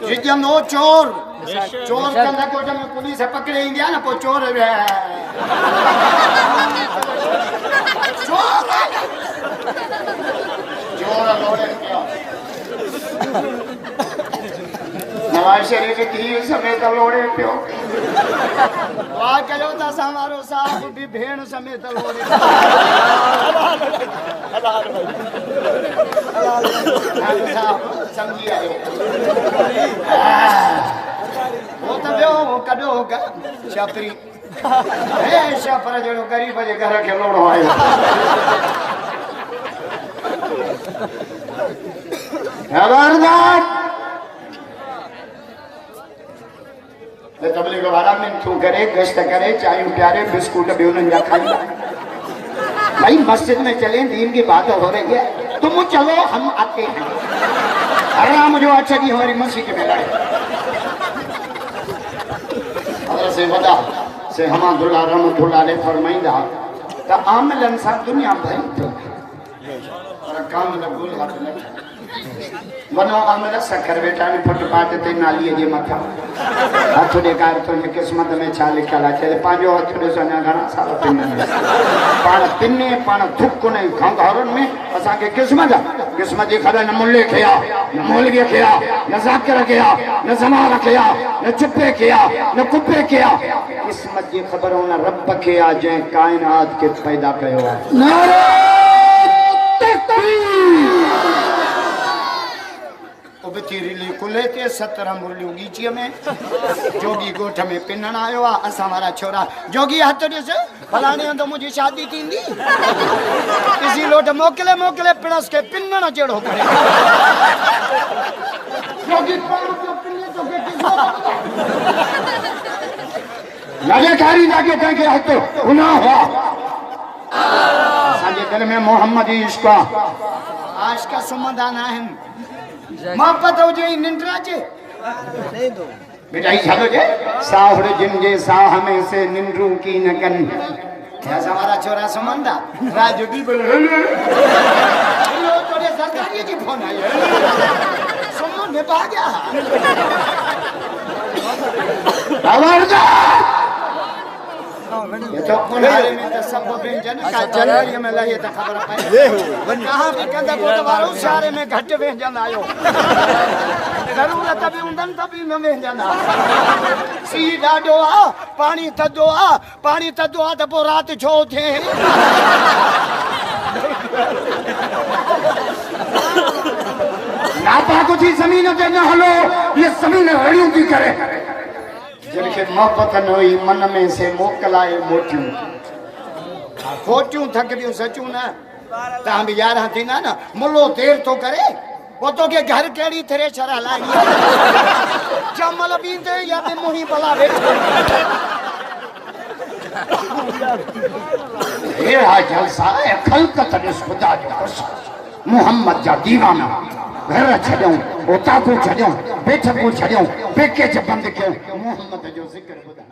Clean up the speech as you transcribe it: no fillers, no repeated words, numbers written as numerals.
जिजंदो चोर चोर कंदा कोट में पुलिस पकड़े इंडिया ना पो चोर चोर चोर लोड़े क्या नवाज शरीफ की समेत लोड़े पियो वाह करो ता हमारो साहब भी भेण समेत लोड़े साहब समझी आयो वो तो जो कदो का छपरी ए छपर जड़ो गरीब जे घर के लोड़ो आयो खबरदार तबलीग वाला में थू करे गश्त करे चाय प्यारे बिस्कुट भी उन्हें जा खाई भाई मस्जिद में चले दीन की बात हो रही है तुम चलो हम आते हैं आराम जो अच्छा जी हमारी मस्जिद में लड़े से वदा से हमादुल्लाह रहमतुल्लाह अलैह फरमाइंदा त आमलन सा दुनिया भई तो और काम न भूल हाथ न वनो आमला सखर बेटा ने फुटपाथ ते नाली जे मथा हाथ दे कार तो किस्मत में छा लिखला चले पांजो हाथ दे सना घणा साल पिने पाण थुक नहीं खंगारन में असा के किस्मत की खबर न मुल्ले किया न मौलवी किया न जाकिर किया न जमाना किया न चुप्पे किया न कुप्पे किया किस्मत की खबर न रब किया जे कायनात के पैदा कयो है नारे तकबीर तीरिली कुले के 17 मुरलियों गीची में जोगी गोठ में पिनण आयो आ असा वाला छोरा जोगी हाथ दिस फलाने तो मुझे शादी थींदी इसी लोट मोकले मोकले पिणस के पिनण जेड़ो करे जोगी को पिने तो के लगे कारी जाके कह के हतो गुनाह हुआ साजे दिल में मोहम्मद इश्क आशिक सुमदान है मां पतो जे निंद्रा जे नहीं दो बेटा ही छालो जे साहड़ जिन जे साह में से निंद्रू की नकन क्या हमारा छोरा सुमंदा राजू भी बोल हेलो तोरे सरकारी जी फोन आयो सुमन में पा गया खबरदार ये तो कोनारे में तो सब व्यंजन का जनवरी में लगे तो खबर पाए कहां भी कंदा कोट वारो सारे में घट व्यंजन आयो जरूरत भी उंदन तभी न व्यंजन सीधा डोआ पानी तदो आ तो पो रात छो थे नापा को थी जमीन पे न हलो ये जमीन रड़ियों की करे जिनके मोहब्बत न हुई मन में से मोकलाए मोटियूं खोटियूं थकबियूं सचूं न तहां भी यार थी ना मुल्लो देर तो करे वो तो के घर केड़ी थरे छरा लाई चमल बींदे या बे मुही बला बैठे ये जलसा है खलकत ने खुदा जो मोहम्मद जा दीवाना घर छड़ियों ओता को छड़ियों बैठ को छड़ियों पैकेज बंद कयो मोहम्मद जो जिक्र बुधा